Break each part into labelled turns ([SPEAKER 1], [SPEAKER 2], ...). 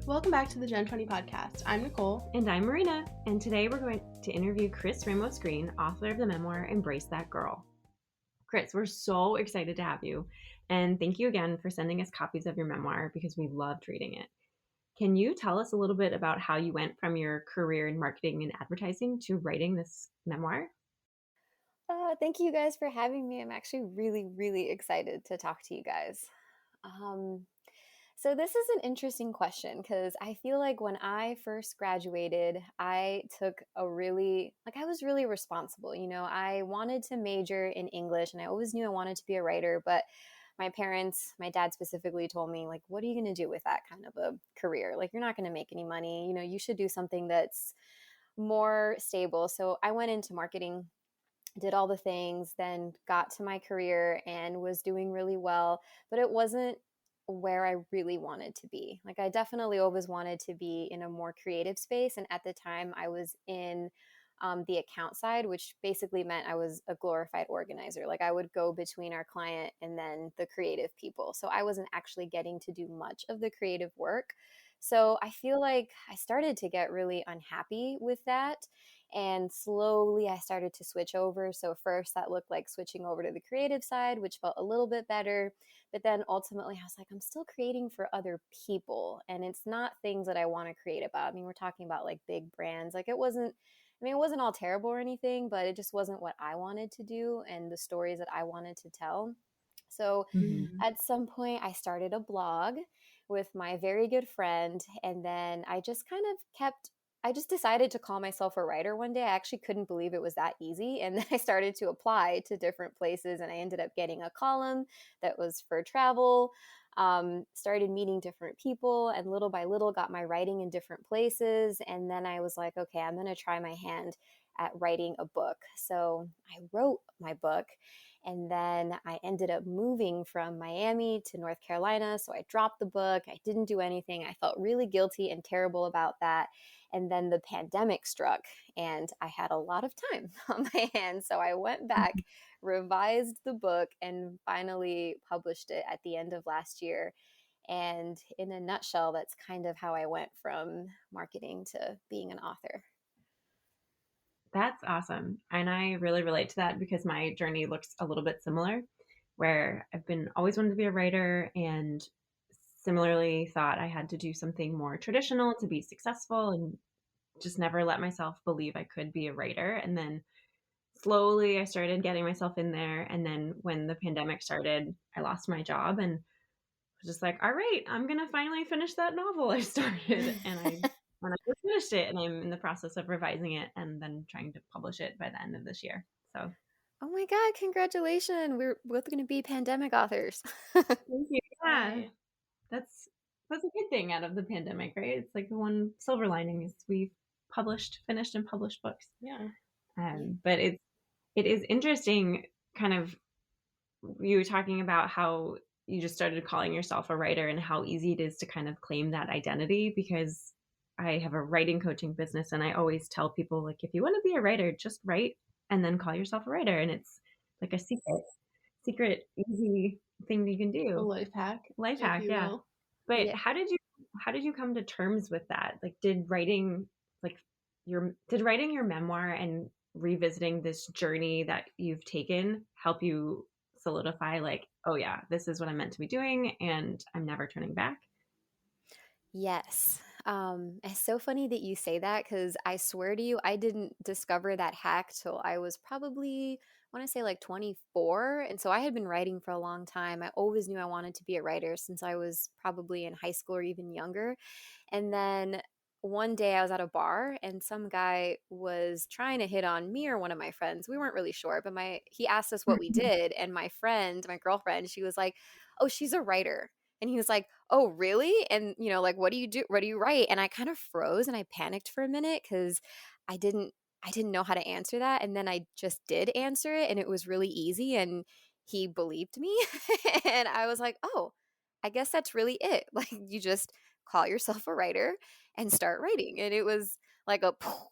[SPEAKER 1] Welcome back to the Gen 20 podcast. I'm Nicole.
[SPEAKER 2] And I'm Marina. And today we're going to interview Cris Ramos Greene, author of the memoir, Embrace That Girl. Cris, we're so excited to have you. And thank you again for sending us copies of your memoir because we loved reading it. Can you tell us a little bit about how you went from your career in marketing and advertising to writing this memoir?
[SPEAKER 3] Thank you guys for having me. I'm actually really excited to talk to you guys. So this is an interesting question because I feel like when I first graduated, I took I was really responsible. You know, I wanted to major in English and I always knew I wanted to be a writer, but my parents, my dad specifically told me, like, what are you going to do with that kind of a career? Like, you're not going to make any money. You know, you should do something that's more stable. So I went into marketing, did all the things, then got to my career and was doing really well, but it wasn't where I really wanted to be. Like, I definitely always wanted to be in a more creative space. And at the time I was in the account side, which basically meant I was a glorified organizer. Like, I would go between our client and then the creative people. So I wasn't actually getting to do much of the creative work. So I feel like I started to get really unhappy with that. And slowly I started to switch over. So first that looked like switching over to the creative side, which felt a little bit better. But then ultimately I was like, I'm still creating for other people. And it's not things that I want to create about. I mean, we're talking about like big brands. Like, it wasn't all terrible or anything, but it just wasn't what I wanted to do and the stories that I wanted to tell. So at some point I started a blog with my very good friend. And then I just decided to call myself a writer one day. I actually couldn't believe it was that easy. And then I started to apply to different places and I ended up getting a column that was for travel, started meeting different people, and little by little got my writing in different places. And then I was like, okay, I'm going to try my hand at writing a book. So I wrote my book. And then I ended up moving from Miami to North Carolina. So I dropped the book. I didn't do anything. I felt really guilty and terrible about that. And then the pandemic struck and I had a lot of time on my hands. So I went back, revised the book, and finally published it at the end of last year. And in a nutshell, that's kind of how I went from marketing to being an author.
[SPEAKER 2] That's awesome. And I really relate to that because my journey looks a little bit similar, where I've always wanted to be a writer and similarly thought I had to do something more traditional to be successful and just never let myself believe I could be a writer. And then slowly I started getting myself in there. And then when the pandemic started, I lost my job and was just like, all right, I'm going to finally finish that novel I started. And I just finished it and I'm in the process of revising it and then trying to publish it by the end of this year. So,
[SPEAKER 3] oh my God, congratulations. We're both going to be pandemic authors.
[SPEAKER 2] thank you. Yeah. Right. That's a good thing out of the pandemic, right? It's like the one silver lining is we finished and published books.
[SPEAKER 1] Yeah.
[SPEAKER 2] But it is interesting kind of you talking about how you just started calling yourself a writer and how easy it is to kind of claim that identity, because I have a writing coaching business and I always tell people, like, if you want to be a writer, just write and then call yourself a writer. And it's like a secret, easy thing you can do.
[SPEAKER 1] A life hack.
[SPEAKER 2] Yeah. Will. But yeah. How did you come to terms with that? Like, did writing your memoir and revisiting this journey that you've taken help you solidify, like, oh yeah, this is what I'm meant to be doing and I'm never turning back?
[SPEAKER 3] Yes. It's so funny that you say that because I swear to you, I didn't discover that hack till I was probably, I want to say like 24. And so I had been writing for a long time. I always knew I wanted to be a writer since I was probably in high school or even younger. And then one day I was at a bar and some guy was trying to hit on me or one of my friends. We weren't really sure, but he asked us what we did. And my girlfriend, she was like, oh, she's a writer. And he was like, oh, really? And, you know, like, what do you do? What do you write? And I kind of froze and I panicked for a minute because I didn't know how to answer that. And then I just did answer it and it was really easy and he believed me. And I was like, oh, I guess that's really it. Like, you just call yourself a writer and start writing. And it was like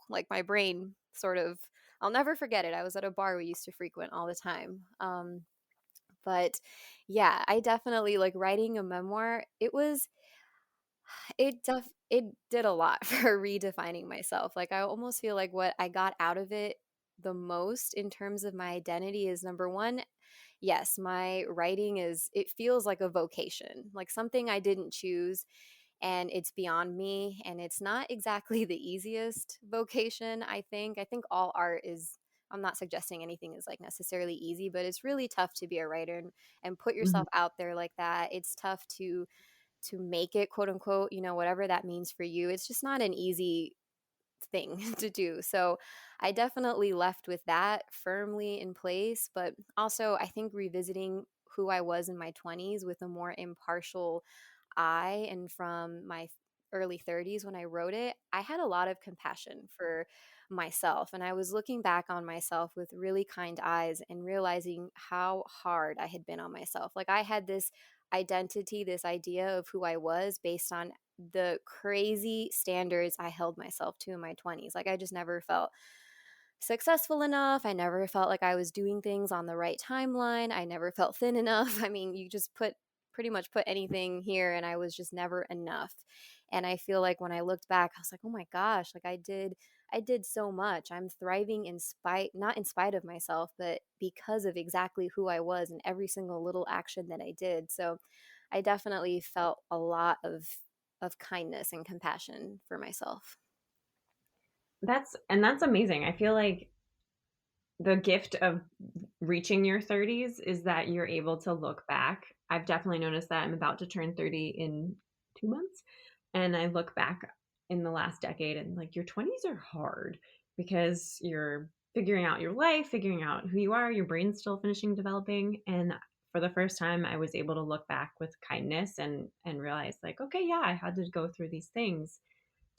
[SPEAKER 3] like my brain sort of, I'll never forget it. I was at a bar we used to frequent all the time. But yeah, I definitely like writing a memoir. It was It did a lot for redefining myself. Like I almost feel like what I got out of it the most in terms of my identity is number one, yes, my writing is it feels like a vocation, like something I didn't choose and it's beyond me and it's not exactly the easiest vocation, I think. I think all art is I'm not suggesting anything is like necessarily easy, but it's really tough to be a writer and put
[SPEAKER 2] Mhm.
[SPEAKER 3] yourself out there like that. It's tough to make it, quote unquote, whatever that means for you. It's just not an easy thing to do. So I definitely left with that firmly in place. But also, I think revisiting who I was in my 20s with a more impartial eye and from my early 30s when I wrote it, I had a lot of compassion for myself. And I was looking back on myself with really kind eyes and realizing how hard I had been on myself. Like I had this identity, this idea of who I was based on the crazy standards I held myself to in my 20s. Like I just never felt successful enough. I never felt like I was doing things on the right timeline. I never felt thin enough. I mean, you just pretty much put anything here and I was just never enough. And I feel like when I looked back, I was like, "Oh my gosh, like I did so much. I'm thriving in spite not in spite of myself, but because of exactly who I was and every single little action that I did." So, I definitely felt a lot of kindness and compassion for myself.
[SPEAKER 2] That's amazing. I feel like the gift of reaching your 30s is that you're able to look back. I've definitely noticed that I'm about to turn 30 in 2 months. And I look back in the last decade and like your 20s are hard because you're figuring out your life, figuring out who you are, your brain's still finishing developing. And for the first time, I was able to look back with kindness and realize like, okay, yeah, I had to go through these things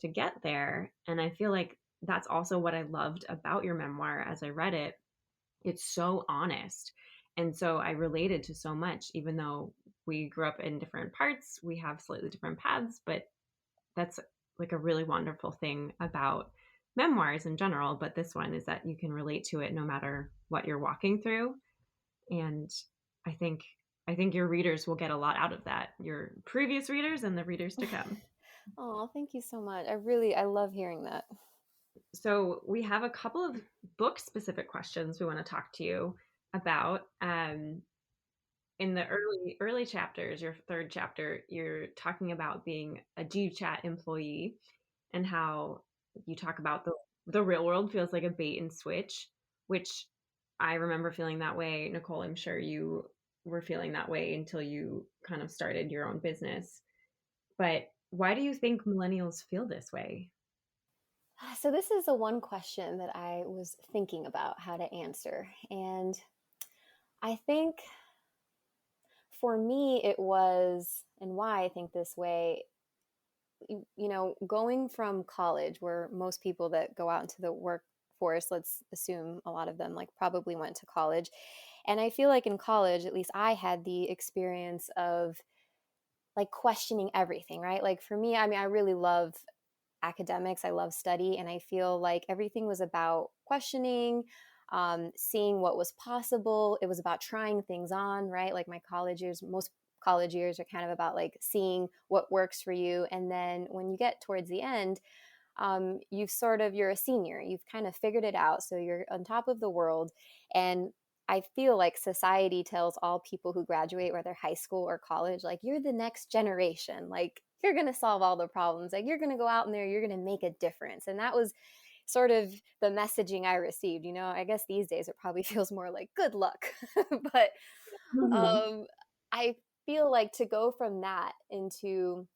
[SPEAKER 2] to get there. And I feel like that's also what I loved about your memoir as I read it. It's so honest. And so I related to so much, even though we grew up in different parts, we have slightly different paths, but that's like a really wonderful thing about memoirs in general. But this one is that you can relate to it no matter what you're walking through. And I think I think your readers will get a lot out of that, your previous readers and the readers to come.
[SPEAKER 3] Oh, thank you so much. I love hearing that.
[SPEAKER 2] So we have a couple of book specific questions we want to talk to you about. In the early chapters, your third chapter, you're talking about being a GChat employee and how you talk about the real world feels like a bait and switch, which I remember feeling that way. Nicole, I'm sure you were feeling that way until you kind of started your own business. But why do you think millennials feel this way?
[SPEAKER 3] So this is the one question that I was thinking about how to answer. And I think for me, it was, and why I think this way, going from college, where most people that go out into the workforce, let's assume a lot of them like probably went to college. And I feel like in college, at least I had the experience of like questioning everything, right? Like for me, I mean, I really love academics. I love study. And I feel like everything was about questioning, seeing what was possible. It was about trying things on, right? Like my college years, most college years are kind of about like seeing what works for you. And then when you get towards the end, you're a senior, you've kind of figured it out. So you're on top of the world. And I feel like society tells all people who graduate, whether high school or college, like you're the next generation. Like you're going to solve all the problems. Like you're going to go out in there, you're going to make a difference. And that was sort of the messaging I received. I guess these days it probably feels more like good luck. But
[SPEAKER 2] Mhm.
[SPEAKER 3] um, I feel like to go from that into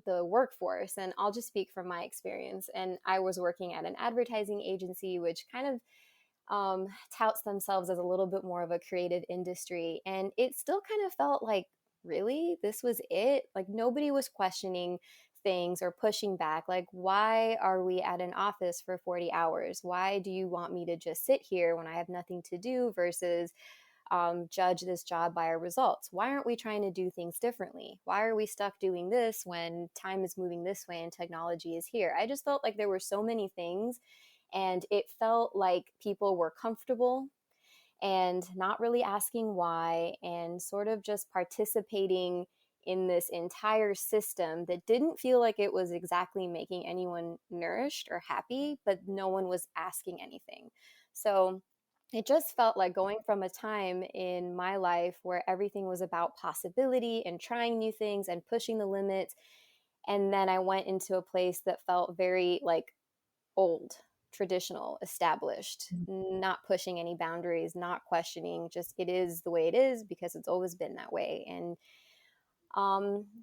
[SPEAKER 3] the workforce, and I'll just speak from my experience. And I was working at an advertising agency, which kind of touts themselves as a little bit more of a creative industry. And it still kind of felt like, really, this was it? Like nobody was questioning things or pushing back. Like, why are we at an office for 40 hours? Why do you want me to just sit here when I have nothing to do versus judge this job by our results? Why aren't we trying to do things differently? Why are we stuck doing this when time is moving this way and technology is here? I just felt like there were so many things, and it felt like people were comfortable and not really asking why, and sort of just participating in this entire system that didn't feel like it was exactly making anyone nourished or happy, but no one was asking anything. So it just felt like going from a time in my life where everything was about possibility and trying new things and pushing the limits. And then I went into a place that felt very like old, traditional, established, not pushing any boundaries, not questioning, just it is the way it is because it's always been that way. And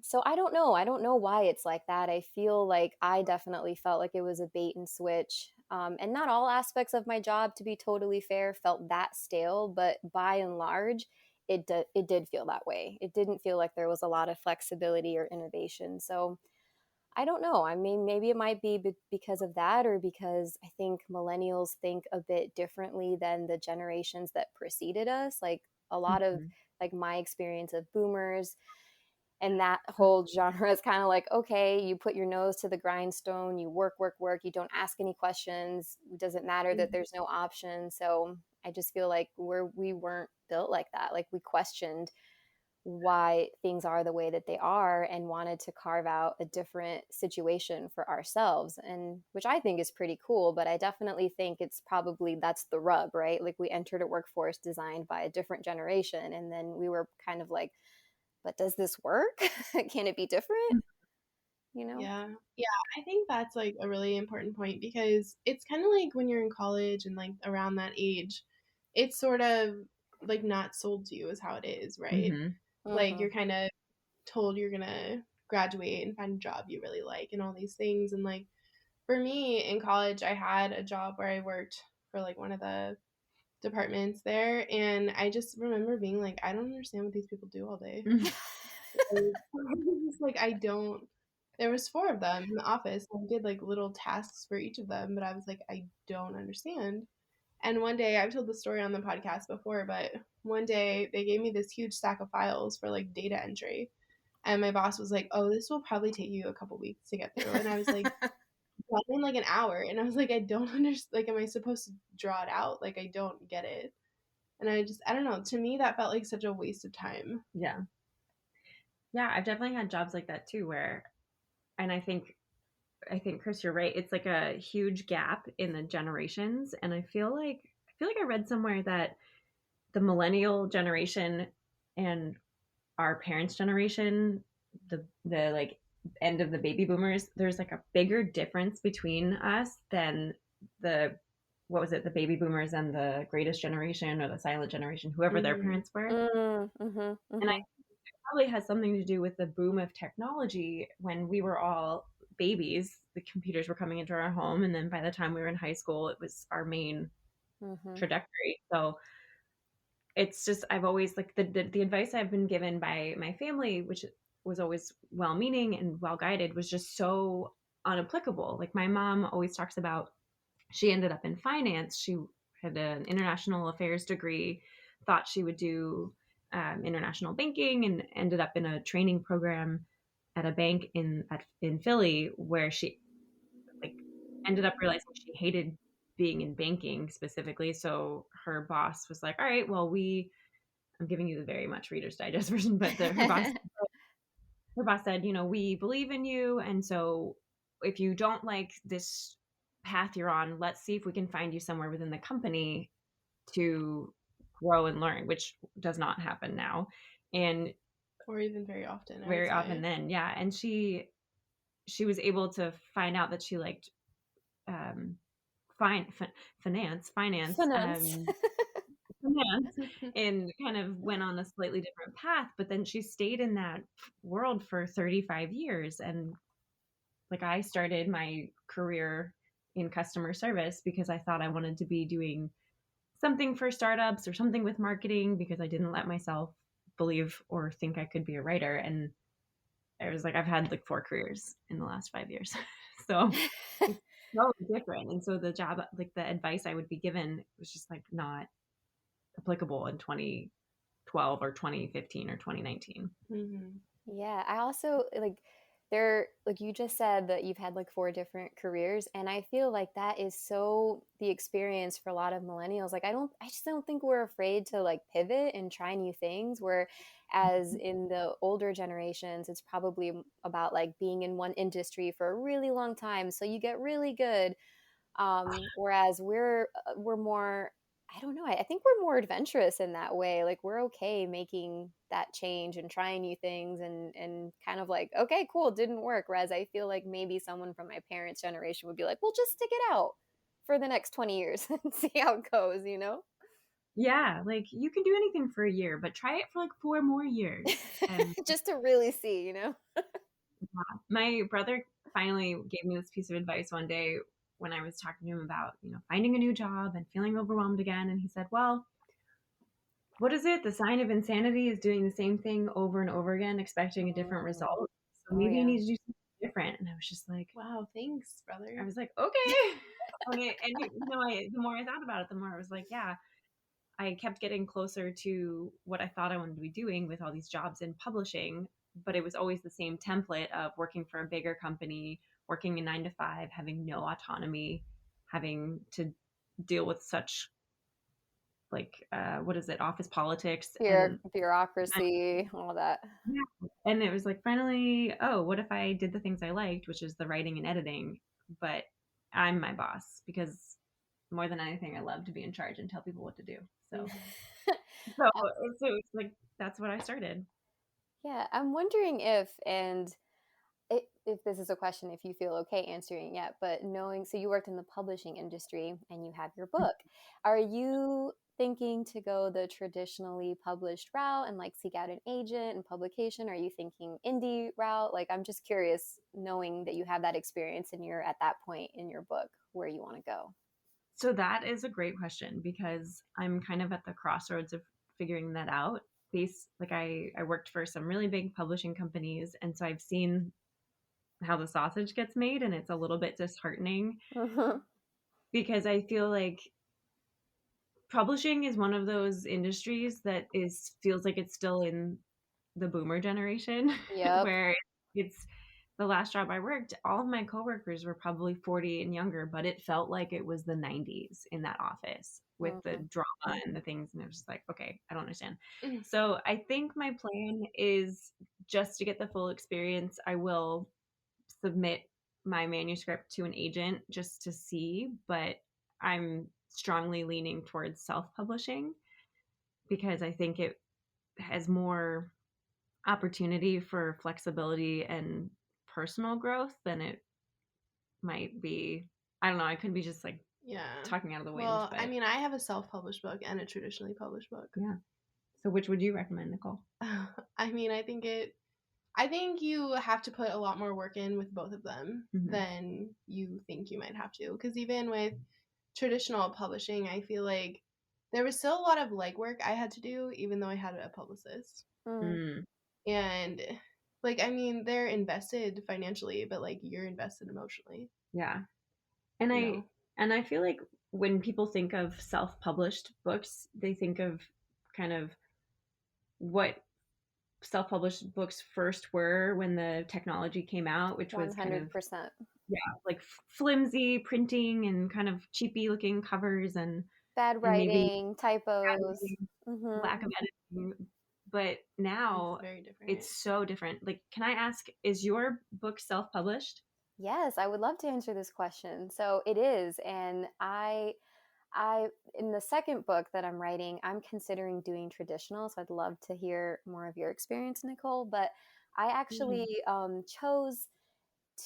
[SPEAKER 3] so I don't know. I don't know why it's like that. I feel like I definitely felt like it was a bait and switch. And not all aspects of my job, to be totally fair, felt that stale, but by and large, it did feel that way. It didn't feel like there was a lot of flexibility or innovation. So I don't know. I mean, maybe it might be because of that, or because I think millennials think a bit differently than the generations that preceded us. Like a lot of like my experience of boomers and that whole genre is kind of like, okay, you put your nose to the grindstone, you work, work, work, you don't ask any questions. It doesn't matter that there's no option. So I just feel like we weren't built like that. Like we questioned why things are the way that they are and wanted to carve out a different situation for ourselves, and which I think is pretty cool. But I definitely think it's probably that's the rub, right? Like we entered a workforce designed by a different generation, and then we were kind of like, but does this work? Can it be different? You know?
[SPEAKER 1] Yeah. Yeah. I think that's like a really important point because it's kind of like when you're in college and like around that age, it's sort of like not sold to you as how it is, right? Like
[SPEAKER 3] Mm-hmm.
[SPEAKER 1] you're kind of told you're going to graduate and find a job you really like and all these things. And like for me in college, I had a job where I worked for like one of the departments there. And I just remember being like, I don't understand what these people do all day. Like I don't. There was four of them in the office. I did like little tasks for each of them, but I was like, I don't understand. And one day, I've told the story on the podcast before, but one day they gave me this huge stack of files for like data entry, and my boss was like, "Oh, this will probably take you a couple weeks to get through," and I was like, "Well, in like an hour," and I was like, "I don't understand. Like, am I supposed to draw it out? Like, I don't get it." And I don't know. To me, that felt like such a waste of time.
[SPEAKER 2] Yeah. Yeah, I've definitely had jobs like that too where and I think Chris, you're right. It's like a huge gap in the generations. And I feel like I read somewhere that the millennial generation and our parents' generation, the like end of the baby boomers, there's like a bigger difference between us than the what was it, the baby boomers and the greatest generation or the silent generation, whoever their
[SPEAKER 1] Mm-hmm.
[SPEAKER 2] parents were.
[SPEAKER 3] Mm-hmm.
[SPEAKER 2] And I
[SPEAKER 3] Mm-hmm.
[SPEAKER 2] probably has something to do with the boom of technology when we were all babies. The computers were coming into our home, and then by the time we were in high school, it was our main
[SPEAKER 3] Mm-hmm.
[SPEAKER 2] trajectory. So it's just I've always like the advice I've been given by my family, which was always well meaning and well guided, was just so unapplicable. Like my mom always talks about she ended up in finance. She had an international affairs degree, thought she would do international banking, and ended up in a training program at a bank in Philly where she like ended up realizing she hated being in banking specifically. So her boss was like, "All right, well, I'm giving you the very much Reader's Digest version, but her boss said, we believe in you, and so if you don't like this path you're on, let's see if we can find you somewhere within the company to grow and learn," which does not happen now, and
[SPEAKER 1] Or even very often, I would
[SPEAKER 2] very often
[SPEAKER 1] say.
[SPEAKER 2] then, yeah. And she was able to find out that she liked um, finance,
[SPEAKER 3] Finance.
[SPEAKER 2] finance, and kind of went on a slightly different path. But then she stayed in that world for 35 years, and like I started my career in customer service because I thought I wanted to be doing something for startups or something with marketing because I didn't let myself believe or think I could be a writer. And I was like, I've had like 4 careers in the last 5 years. So it's so different. And so the job, like the advice I would be given was just like not applicable in 2012 or 2015 or 2019.
[SPEAKER 1] Mm-hmm.
[SPEAKER 3] Yeah, I also like There, like you just said that you've had like 4 different careers, and I feel like that is so the experience for a lot of millennials. Like I just don't think we're afraid to like pivot and try new things, whereas in the older generations it's probably about like being in one industry for a really long time so you get really good. Whereas we're more, I don't know, I think we're more adventurous in that way. Like we're okay making that change and trying new things and kind of like, okay, cool, didn't work. Whereas I feel like maybe someone from my parents' generation would be like, well, just stick it out for the next 20 years and see how it goes, you know?
[SPEAKER 2] Yeah, like you can do anything for a year, but try it for like 4 more years. And
[SPEAKER 3] Just to really see, you know?
[SPEAKER 2] my brother finally gave me this piece of advice one day when I was talking to him about, finding a new job and feeling overwhelmed again. And he said, well, what is it? The sign of insanity is doing the same thing over and over again, expecting a different result. So
[SPEAKER 3] Oh
[SPEAKER 2] maybe you
[SPEAKER 3] yeah.
[SPEAKER 2] need to do something different. And I was just like,
[SPEAKER 1] Wow, thanks, brother.
[SPEAKER 2] I was like, okay. The more I thought about it, the more I was like, yeah, I kept getting closer to what I thought I wanted to be doing with all these jobs in publishing, but it was always the same template of working for a bigger company, working a 9 to 5, having no autonomy, having to deal with such like what is it, office politics
[SPEAKER 3] Bureaucracy, all that.
[SPEAKER 2] yeah. And it was like finally, oh, what if I did the things I liked, which is the writing and editing, but I'm my boss because more than anything, I love to be in charge and tell people what to do. So So, so it's like that's what I started.
[SPEAKER 3] Yeah, I'm wondering if, and if this is a question, if you feel okay answering yet, but knowing, so you worked in the publishing industry and you have your book, are you thinking to go the traditionally published route and like seek out an agent and publication? Are you thinking indie route? Like, I'm just curious, knowing that you have that experience and you're at that point in your book where you want to go.
[SPEAKER 2] So that is a great question because I'm kind of at the crossroads of figuring that out. These like I worked for some really big publishing companies, and so I've seen how the sausage gets made, and it's a little bit disheartening because I feel like publishing is one of those industries that is feels like it's still in the boomer generation
[SPEAKER 3] Yep.
[SPEAKER 2] where it's the last job I worked, all of my coworkers were probably 40 and younger, but it felt like it was the 90s in that office with the
[SPEAKER 3] Mhm.
[SPEAKER 2] drama and the things. And it was just like, okay, I don't understand. So I think my plan is just to get the full experience. I will submit my manuscript to an agent just to see, but I'm strongly leaning towards self publishing because I think it has more opportunity for flexibility and personal growth than it might be. I don't know. I could be just like
[SPEAKER 1] Yeah.
[SPEAKER 2] talking out of the wind,
[SPEAKER 1] Well,
[SPEAKER 2] but
[SPEAKER 1] I mean, I have a self-published book and a traditionally published book.
[SPEAKER 2] yeah. So which would you recommend, Nicole?
[SPEAKER 1] I mean, I think you have to put a lot more work in with both of them than you think you might have to. Because even with traditional publishing, I feel like there was still a lot of legwork I had to do, even though I had a publicist.
[SPEAKER 2] Mm,
[SPEAKER 1] And, like, I mean, they're invested financially, but, like, you're invested emotionally,
[SPEAKER 2] yeah. And
[SPEAKER 1] you
[SPEAKER 2] I
[SPEAKER 1] know?
[SPEAKER 2] and I feel like when people think of self-published books, they think of kind of what self-published books first were when the technology came out, which was kind of
[SPEAKER 3] 100%.
[SPEAKER 2] yeah, like flimsy printing and kind of cheapy looking covers
[SPEAKER 3] Bad
[SPEAKER 2] and maybe
[SPEAKER 3] writing, typos.
[SPEAKER 2] editing,
[SPEAKER 3] Hmm.
[SPEAKER 2] lack of editing. But
[SPEAKER 1] It's
[SPEAKER 2] now
[SPEAKER 1] very different.
[SPEAKER 2] it's so different. Like, can I ask, is your book self-published?
[SPEAKER 3] Yes, I would love to answer this question. So it is, and I in the second book that I'm writing, I'm considering doing traditional. So I'd love to hear more of your experience, Nicole. But I actually chose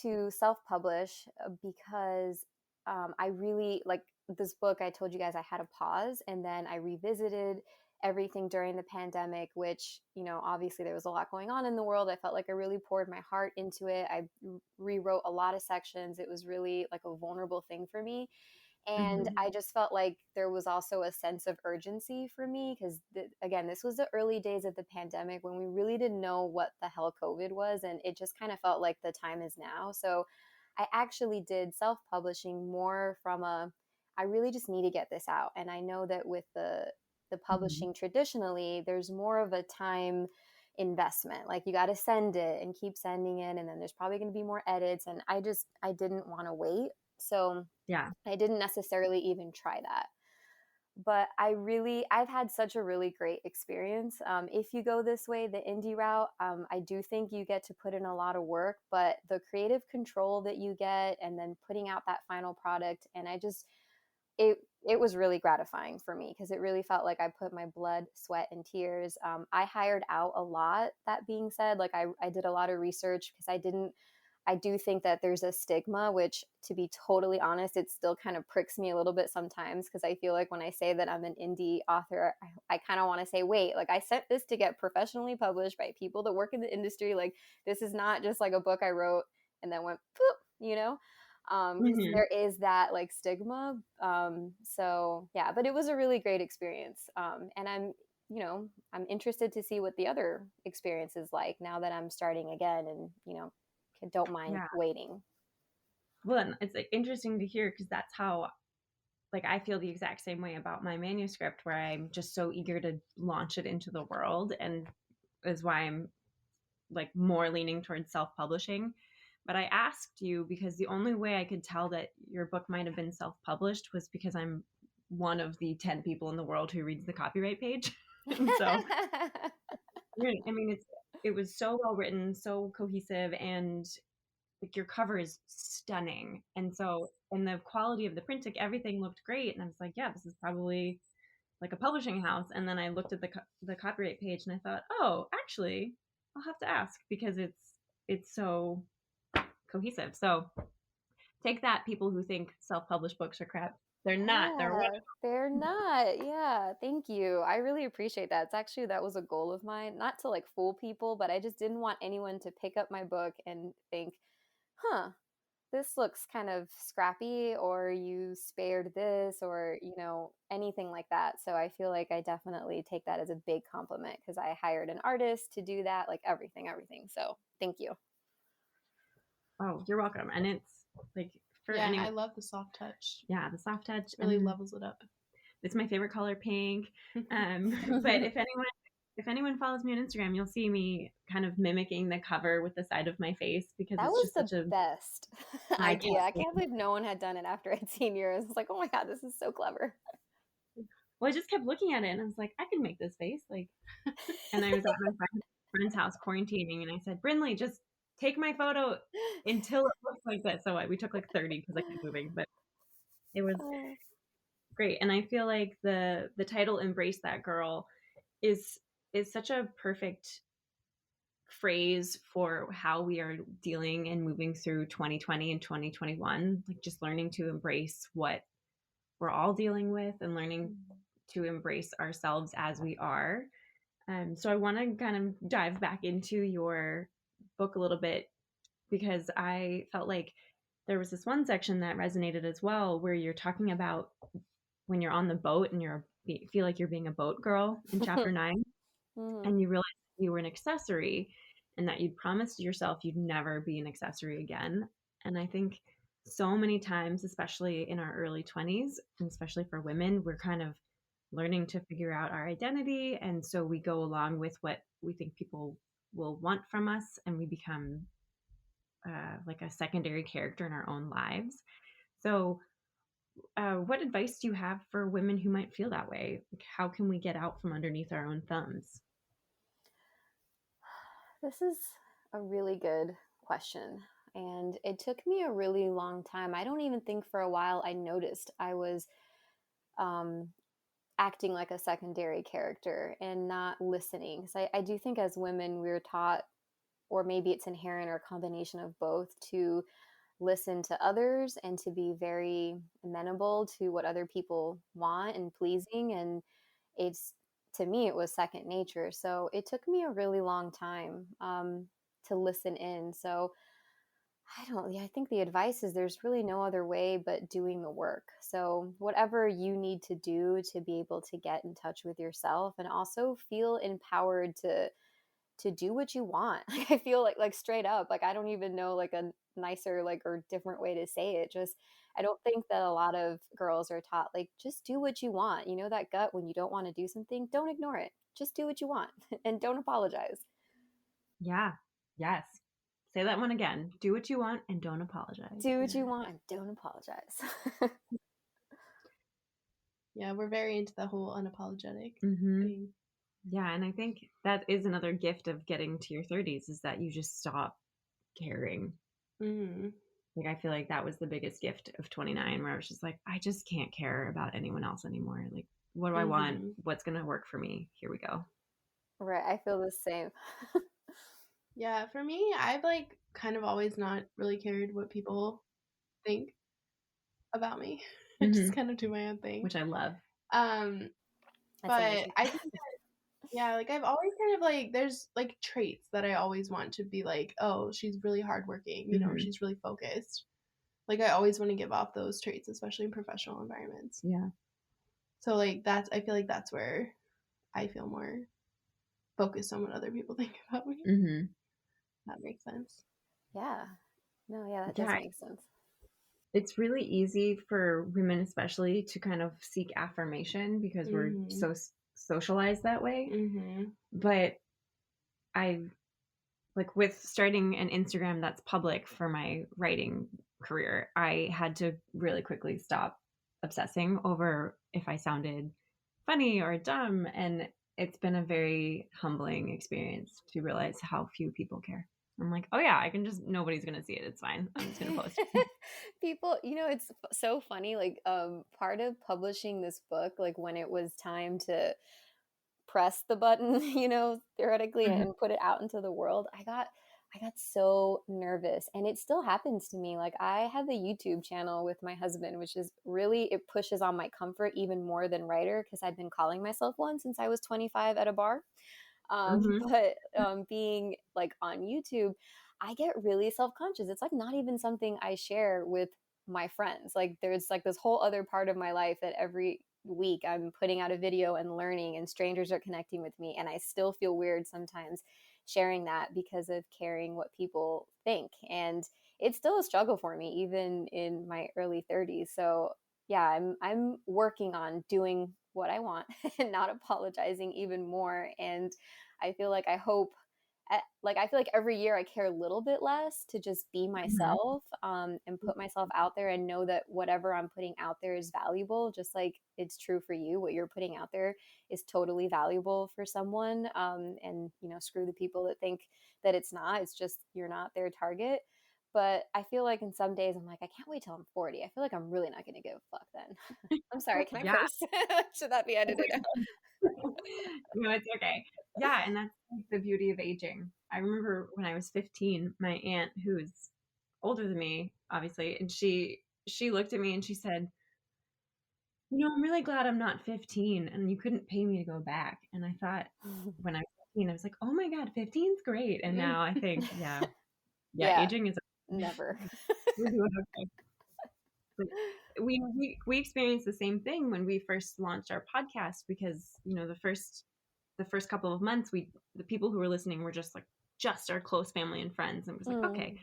[SPEAKER 3] to self-publish because I really like this book. I told you guys I had a pause, and then I revisited everything during the pandemic, which, obviously there was a lot going on in the world. I felt like I really poured my heart into it. I rewrote a lot of sections. It was really like a vulnerable thing for me. And
[SPEAKER 2] Mm-hmm.
[SPEAKER 3] I just felt like there was also a sense of urgency for me because, again, this was the early days of the pandemic when we really didn't know what the hell COVID was. And it just kind of felt like the time is now. So I actually did self publishing more from I really just need to get this out. And I know that with the
[SPEAKER 2] Mm-hmm.
[SPEAKER 3] publishing traditionally, there's more of a time investment. Like you got to send it and keep sending it. And then there's probably going to be more edits. And I didn't want to wait. So
[SPEAKER 2] Yeah.
[SPEAKER 3] I didn't necessarily even try that. But I've had such a really great experience. If you go this way, the indie route, I do think you get to put in a lot of work, but the creative control that you get and then putting out that final product, and it was really gratifying for me because it really felt like I put my blood, sweat, and tears. I hired out a lot. That being said, like I did a lot of research because I do think that there's a stigma, which, to be totally honest, it still kind of pricks me a little bit sometimes because I feel like when I say that I'm an indie author, I kind of want to say, wait, like I sent this to get professionally published by people that work in the industry. Like this is not just like a book I wrote and then went poop, you know? Because there is that like stigma. So yeah, but it was a really great experience. And I'm interested to see what the other experience is like now that I'm starting again and, don't mind
[SPEAKER 2] Yeah.
[SPEAKER 3] waiting.
[SPEAKER 2] Well, it's like interesting to hear because that's how, like, I feel the exact same way about my manuscript, where I'm just so eager to launch it into the world, and is why I'm like more leaning towards self-publishing. But I asked you because the only way I could tell that your book might have been self-published was because I'm one of the 10 people in the world who reads the copyright page. And so, I mean, it was so well written, so cohesive, and like your cover is stunning. And so, and the quality of the print, like everything looked great. And I was like, yeah, this is probably like a publishing house. And then I looked at the copyright page and I thought, oh, actually, I'll have to ask because it's so cohesive. So take that, people who think self-published books are crap. They're not.
[SPEAKER 3] They're not. Yeah, thank you. I really appreciate that. It's actually, that was a goal of mine, not to like fool people, but I just didn't want anyone to pick up my book and think, huh, this looks kind of scrappy, or you spared this, or, anything like that. So I feel like I definitely take that as a big compliment because I hired an artist to do that, like everything. So thank you.
[SPEAKER 2] Oh, you're welcome. And it's like,
[SPEAKER 1] I love the soft touch.
[SPEAKER 2] Yeah, the soft touch
[SPEAKER 1] really levels it up.
[SPEAKER 2] It's my favorite color, pink. But if anyone follows me on Instagram, you'll see me kind of mimicking the cover with the side of my face because
[SPEAKER 3] that
[SPEAKER 2] it's
[SPEAKER 3] was
[SPEAKER 2] just
[SPEAKER 3] the
[SPEAKER 2] such a
[SPEAKER 3] best idea. I can't believe no one had done it after I'd seen yours. It's like, oh my God, this is so clever.
[SPEAKER 2] Well, I just kept looking at it and I was like, I can make this face. Like, and I was at my friend's house quarantining and I said, Brinley, just take my photo until it looks like this. So we took like 30 because I kept moving, but it was great. And I feel like the title "Embrace That Girl" is such a perfect phrase for how we are dealing and moving through 2020 and 2021. Like just learning to embrace what we're all dealing with and learning to embrace ourselves as we are. So I want to kind of dive back into your book a little bit because I felt like there was this one section that resonated as well, where you're talking about when you're on the boat and feel like you're being a boat girl in chapter 9, and you realize you were an accessory and that you'd promised yourself you'd never be an accessory again. And I think so many times, especially in our early 20s, and especially for women, we're kind of learning to figure out our identity. And so we go along with what we think people will want from us, and we become like a secondary character in our own lives. So what advice do you have for women who might feel that way? Like, how can we get out from underneath our own thumbs?
[SPEAKER 3] This is a really good question. And it took me a really long time. I don't even think for a while I noticed I was acting like a secondary character and not listening. So I do think as women, we're taught, or maybe it's inherent or a combination of both, to listen to others and to be very amenable to what other people want and pleasing. And to me, it was second nature. So it took me a really long time to listen in. So I think the advice is there's really no other way but doing the work. So whatever you need to do to be able to get in touch with yourself and also feel empowered to do what you want. Like, I feel like straight up, like I don't even know like a nicer or different way to say it. Just, I don't think that a lot of girls are taught like, just do what you want. You know, that gut when you don't want to do something, don't ignore it. Just do what you want and don't apologize.
[SPEAKER 2] Yeah. Yes. Say that one again. Do what you want and don't apologize.
[SPEAKER 3] Do what you want and don't apologize.
[SPEAKER 1] Yeah, we're very into the whole unapologetic thing.
[SPEAKER 2] Yeah, and I think that is another gift of getting to your 30s is that you just stop caring. Like, I feel like that was the biggest gift of 29, where I was just like, I just can't care about anyone else anymore. Like, what do I want? What's going to work for me? Here we go.
[SPEAKER 3] Right. I feel the same.
[SPEAKER 1] Yeah, for me, I've like kind of always not really cared what people think about me. I just kind of do my own thing,
[SPEAKER 2] which I love.
[SPEAKER 1] But I think that, yeah, like I've always kind of like, there's like traits that I always want to be like, oh, she's really hardworking, you know, she's really focused. Like I always want to give off those traits, especially in professional environments.
[SPEAKER 2] Yeah.
[SPEAKER 1] So like I feel like that's where I feel more focused on what other people think about me. That makes sense.
[SPEAKER 3] Yeah. No, yeah, that does make sense.
[SPEAKER 2] It's really easy for women especially to kind of seek affirmation because we're so socialized that way. But I've like with starting an Instagram that's public for my writing career, I had to really quickly stop obsessing over if I sounded funny or dumb. And it's been a very humbling experience to realize how few people care. I'm like, oh yeah, nobody's going to see it. It's fine. I'm just going to post.
[SPEAKER 3] People, you know, it's so funny. Like, part of publishing this book, like when it was time to press the button, you know, theoretically, and put it out into the world, I got so nervous, and it still happens to me. Like I have a YouTube channel with my husband, which is really, it pushes on my comfort even more than writer, because I've been calling myself one since I was 25 at a bar. But being like on YouTube, I get really self-conscious. It's like not even something I share with my friends. Like there's like this whole other part of my life that every week I'm putting out a video and learning, and strangers are connecting with me, and I still feel weird sometimes sharing that because of caring what people think. And it's still a struggle for me even in my early 30s. So yeah, I'm working on doing what I want and not apologizing even more. And I feel like I feel like every year I care a little bit less to just be myself, and put myself out there, and know that whatever I'm putting out there is valuable, just like it's true for you. What you're putting out there is totally valuable for someone. And, you know, screw the people that think that it's not. It's just you're not their target. But I feel like in some days I'm like, I can't wait till I'm 40. I feel like I'm really not going to give a fuck then. I'm sorry. Can I curse? Should that be edited out?
[SPEAKER 2] No, it's okay. Yeah, and that's the beauty of aging. I remember when I was 15, my aunt, who's older than me, obviously, and she looked at me and she said, you know, I'm really glad I'm not 15 and you couldn't pay me to go back. And I thought when I was 15, I was like, oh my God, 15's great. And now I think, yeah, aging is
[SPEAKER 3] never.
[SPEAKER 2] We're doing okay. But we experienced the same thing when we first launched our podcast, because, you know, the first couple of months, the people who were listening were just our close family and friends, and it was like, okay.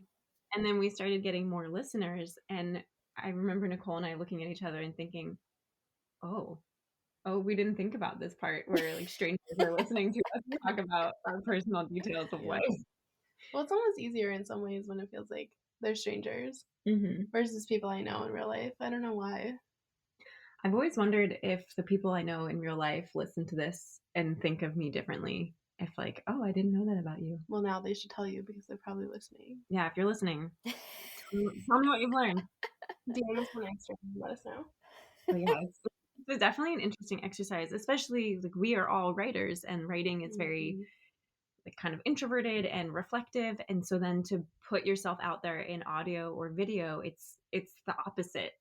[SPEAKER 2] And then we started getting more listeners, and I remember Nicole and I looking at each other and thinking, oh, we didn't think about this part where like strangers are listening to us talk about our personal details of life.
[SPEAKER 1] Well, it's almost easier in some ways when it feels like they're strangers versus people I know in real life. I don't know why.
[SPEAKER 2] I've always wondered if the people I know in real life listen to this and think of me differently. If like, oh, I didn't know that about you.
[SPEAKER 1] Well, now they should tell you because they're probably listening.
[SPEAKER 2] Yeah, if you're listening, tell me what you've learned.
[SPEAKER 1] DM us on Instagram and let us know.
[SPEAKER 2] But yeah, it's definitely an interesting exercise, especially like we are all writers, and writing is very like kind of introverted and reflective. And so then to put yourself out there in audio or video, it's the opposite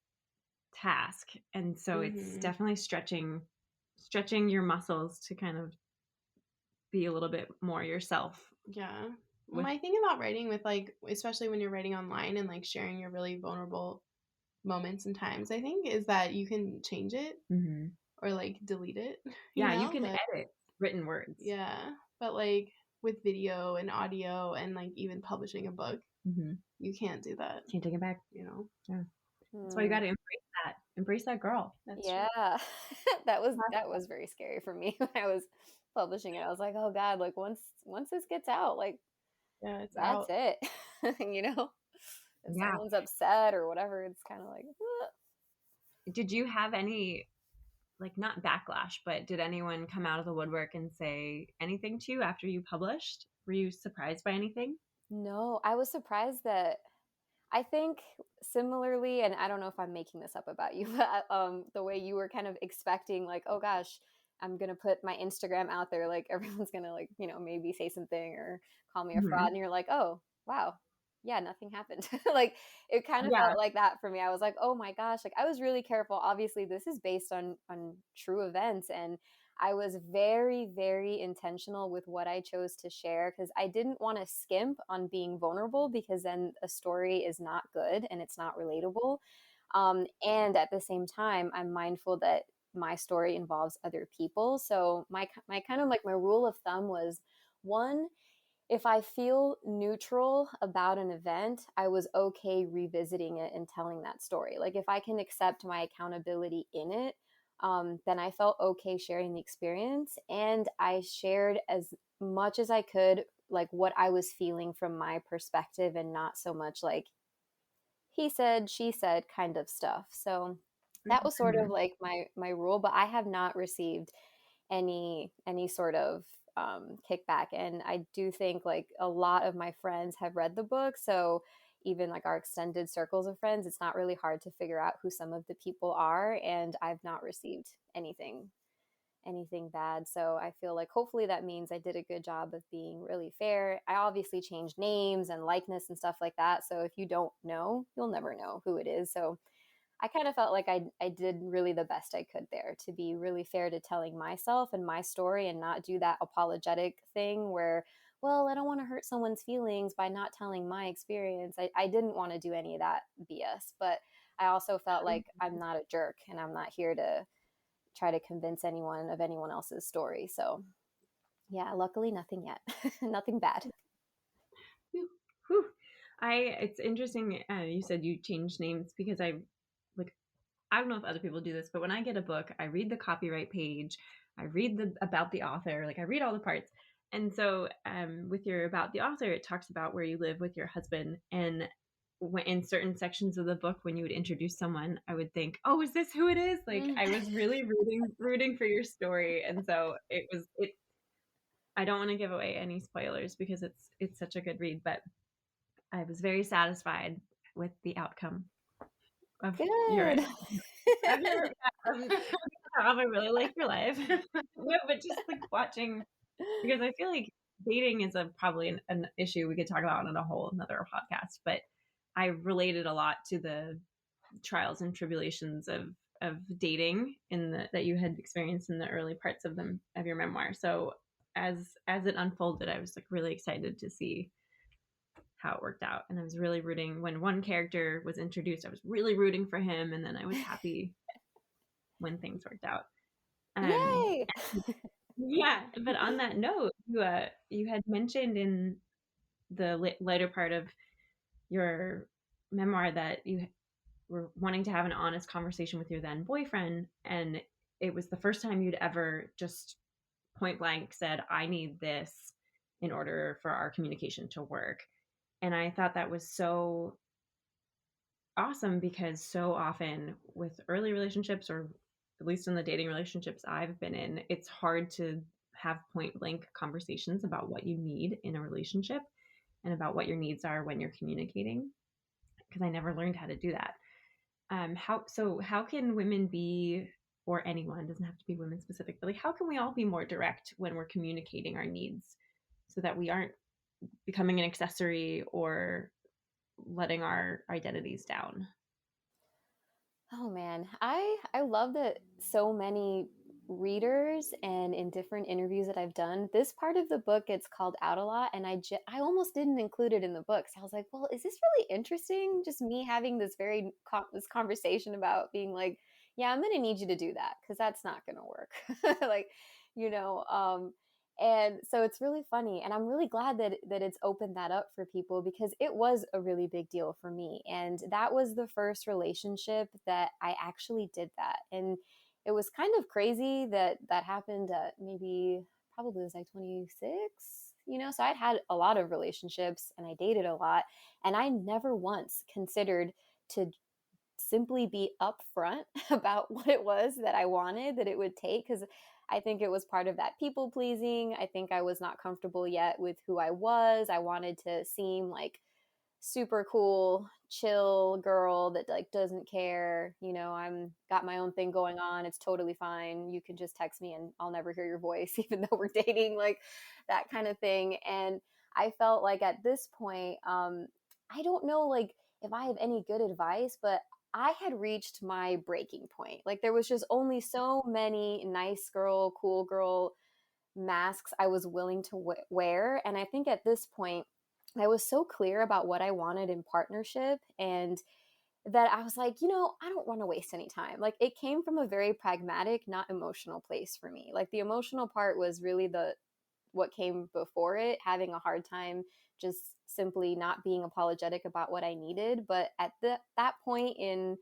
[SPEAKER 2] task. And so it's definitely stretching your muscles to kind of be a little bit more yourself.
[SPEAKER 1] Yeah. My thing about writing with like, especially when you're writing online and like sharing your really vulnerable moments and times, I think, is that you can change it or like delete it.
[SPEAKER 2] You can edit written words.
[SPEAKER 1] Yeah. But like with video and audio and like even publishing a book, you can't do that.
[SPEAKER 2] Can't take it back.
[SPEAKER 1] You know?
[SPEAKER 2] Yeah. That's why you got to embrace that girl.
[SPEAKER 3] That's true. that was very scary for me when I was publishing it. I was like, oh God, like once this gets out, like
[SPEAKER 1] Yeah, it's
[SPEAKER 3] that's
[SPEAKER 1] out.
[SPEAKER 3] it. You know, if
[SPEAKER 2] Yeah.
[SPEAKER 3] someone's upset or whatever, it's kind of like,
[SPEAKER 2] Did you have any, like, not backlash, but did anyone come out of the woodwork and say anything to you after you published? Were you surprised by anything?
[SPEAKER 3] no, I was surprised that I think similarly, and I don't know if I'm making this up about you, but the way you were kind of expecting, like, oh gosh, I'm gonna put my Instagram out there, like everyone's gonna like, maybe say something or call me a fraud,
[SPEAKER 2] Mhm.
[SPEAKER 3] and you're like, oh wow, yeah, nothing happened. Like it kind of
[SPEAKER 2] Yeah.
[SPEAKER 3] felt like that for me. I was like, oh my gosh, like I was really careful. Obviously, this is based on true events, and I was very, very intentional with what I chose to share because I didn't want to skimp on being vulnerable because then a story is not good and it's not relatable. And at the same time, I'm mindful that my story involves other people. So my kind of like my rule of thumb was one, if I feel neutral about an event, I was okay revisiting it and telling that story. Like if I can accept my accountability in it, then I felt okay sharing the experience. And I shared as much as I could, like what I was feeling from my perspective and not so much like he said, she said kind of stuff. So that was sort of
[SPEAKER 2] Mhm.
[SPEAKER 3] like my rule, but I have not received any sort of kickback. And I do think like a lot of my friends have read the book, so even like our extended circles of friends, it's not really hard to figure out who some of the people are, and I've not received anything bad. So I feel like hopefully that means I did a good job of being really fair. I obviously changed names and likeness and stuff like that, so if you don't know, you'll never know who it is. So I kind of felt like I did really the best I could there to be really fair to telling myself and my story and not do that apologetic thing where, well, I don't want to hurt someone's feelings by not telling my experience. I didn't want to do any of that BS, but I also felt like I'm not a jerk and I'm not here to try to convince anyone of anyone else's story. So yeah, luckily nothing yet, nothing bad.
[SPEAKER 2] Whew. Whew. It's interesting. You said you changed names because like, I don't know if other people do this, but when I get a book, I read the copyright page, I read the about the author, like I read all the parts. And so, with your about the author, it talks about where you live with your husband. And when, in certain sections of the book, when you would introduce someone, I would think, "Oh, is this who it is?" Like
[SPEAKER 3] Mm.
[SPEAKER 2] I was really rooting for your story, and so it was. It. I don't want to give away any spoilers because it's such a good read, but I was very satisfied with the outcome of your
[SPEAKER 3] Good.
[SPEAKER 2] of your of job. I really like your life. No, but just like watching, because I feel like dating is probably an issue we could talk about on a whole another podcast. But I related a lot to the trials and tribulations of dating that you had experienced in the early parts of your memoir. So as it unfolded, I was like really excited to see how it worked out. And I was really rooting when one character was introduced. I was really rooting for him, and then I was happy when things worked out. Um,
[SPEAKER 3] Yay.
[SPEAKER 2] yeah, but on that note, you had mentioned in the later part of your memoir that you were wanting to have an honest conversation with your then boyfriend, and it was the first time you'd ever just point blank said, "I need this in order for our communication to work." And I thought that was so awesome because so often with early relationships, or at least in the dating relationships I've been in, it's hard to have point blank conversations about what you need in a relationship and about what your needs are when you're communicating, because I never learned how to do that. How can women be, or anyone, doesn't have to be women specific, but like how can we all be more direct when we're communicating our needs so that we aren't becoming an accessory or letting our identities down?
[SPEAKER 3] Oh man, I love that so many readers and in different interviews that I've done, this part of the book gets called out a lot, and I almost didn't include it in the book. So I was like, well, is this really interesting? Just me having this this conversation about being like, yeah, I'm gonna need you to do that because that's not gonna work, like, you know. And so it's really funny, and I'm really glad that it's opened that up for people because it was a really big deal for me, and that was the first relationship that I actually did that. And it was kind of crazy that that happened at maybe, probably was like 26, you know? So I'd had a lot of relationships and I dated a lot, and I never once considered to simply be upfront about what it was that I wanted, that it would take. Because I think it was part of that people pleasing. I think I was not comfortable yet with who I was. I wanted to seem like super cool, chill girl that like doesn't care. You know, I'm got my own thing going on. It's totally fine. You can just text me and I'll never hear your voice, even though we're dating, like that kind of thing. And I felt like at this point, I don't know, like if I have any good advice, but I had reached my breaking point. Like there was just only so many nice girl, cool girl masks I was willing to wear. And I think at this point, I was so clear about what I wanted in partnership, and that I was like, you know, I don't want to waste any time. Like it came from a very pragmatic, not emotional place for me. Like the emotional part was really what came before it, having a hard time just simply not being apologetic about what I needed. But at that point in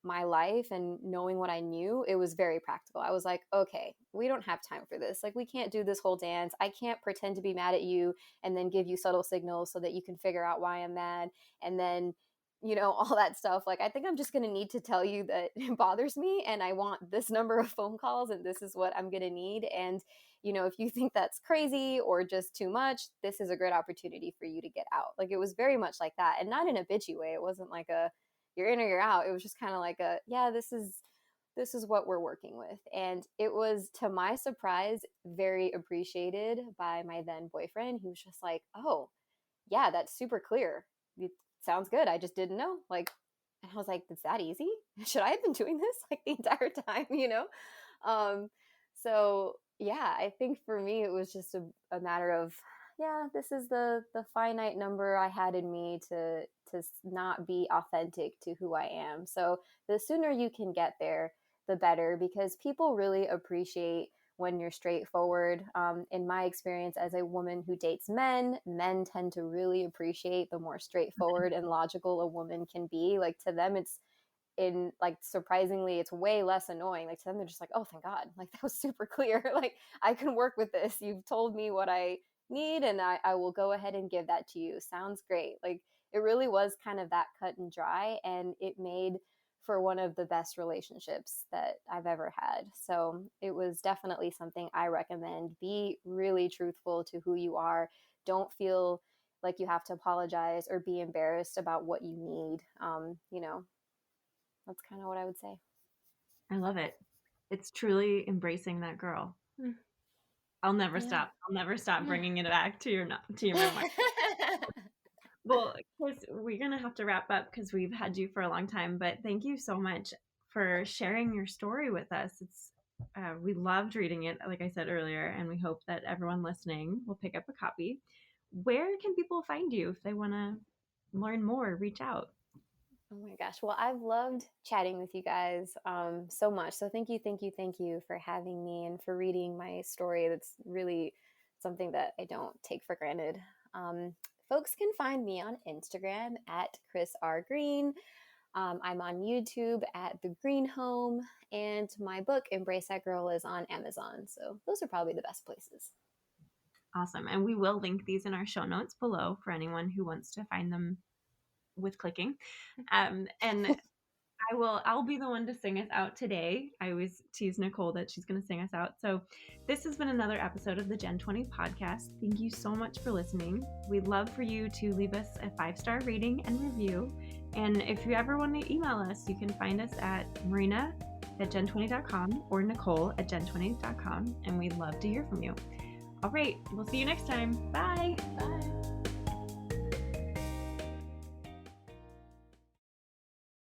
[SPEAKER 3] my life and knowing what I knew, it was very practical. I was like, okay, we don't have time for this. Like we can't do this whole dance. I can't pretend to be mad at you and then give you subtle signals so that you can figure out why I'm mad. And then, you know, all that stuff. Like, I think I'm just going to need to tell you that it bothers me and I want this number of phone calls and this is what I'm going to need. And, you know, if you think that's crazy or just too much, this is a great opportunity for you to get out. Like, it was very much like that, and not in a bitchy way. It wasn't like a, you're in or you're out. It was just kind of like a, yeah, this is what we're working with. And it was, to my surprise, very appreciated by my then boyfriend. He was just like, oh, yeah, that's super clear. It sounds good. I just didn't know. Like, and I was like, it's that easy? Should I have been doing this like the entire time, you know? So yeah, I think for me, it was just a matter of, yeah, this is the finite number I had in me to not be authentic to who I am. So the sooner you can get there, the better, because people really appreciate when you're straightforward. In my experience as a woman who dates men tend to really appreciate the more straightforward and logical a woman can be. Like to them, it's in like surprisingly, it's way less annoying. Like to them, they're just like, oh, thank God, like that was super clear. Like I can work with this. You've told me what I need, and I will go ahead and give that to you. Sounds great. Like it really was kind of that cut and dry, and it made for one of the best relationships that I've ever had. So it was definitely something I recommend. Be really truthful to who you are. Don't feel like you have to apologize or be embarrassed about what you need. You know, that's kind of what I would say.
[SPEAKER 2] I love it. It's truly embracing that girl. I'll never stop. I'll never stop bringing it back to your memoir. Well, Cris, we're going to have to wrap up because we've had you for a long time, but thank you so much for sharing your story with us. It's we loved reading it, like I said earlier, and we hope that everyone listening will pick up a copy. Where can people find you if they want to learn more, reach out?
[SPEAKER 3] Oh my gosh. Well, I've loved chatting with you guys so much. So thank you for having me and for reading my story. That's really something that I don't take for granted. Folks can find me on Instagram at Cris R. Greene. I'm on YouTube at The Green Home, and my book, Embrace That Girl, is on Amazon. So those are probably the best places.
[SPEAKER 2] Awesome. And we will link these in our show notes below for anyone who wants to find them with clicking. And I'll be the one to sing us out today. I always tease Nicole that she's going to sing us out. So this has been another episode of the Gen 20 podcast. Thank you so much for listening. We'd love for you to leave us a 5-star rating and review. And if you ever want to email us, you can find us at marina@gen20.com or nicole@gen20.com. And we'd love to hear from you. All right. We'll see you next time. Bye.
[SPEAKER 3] Bye.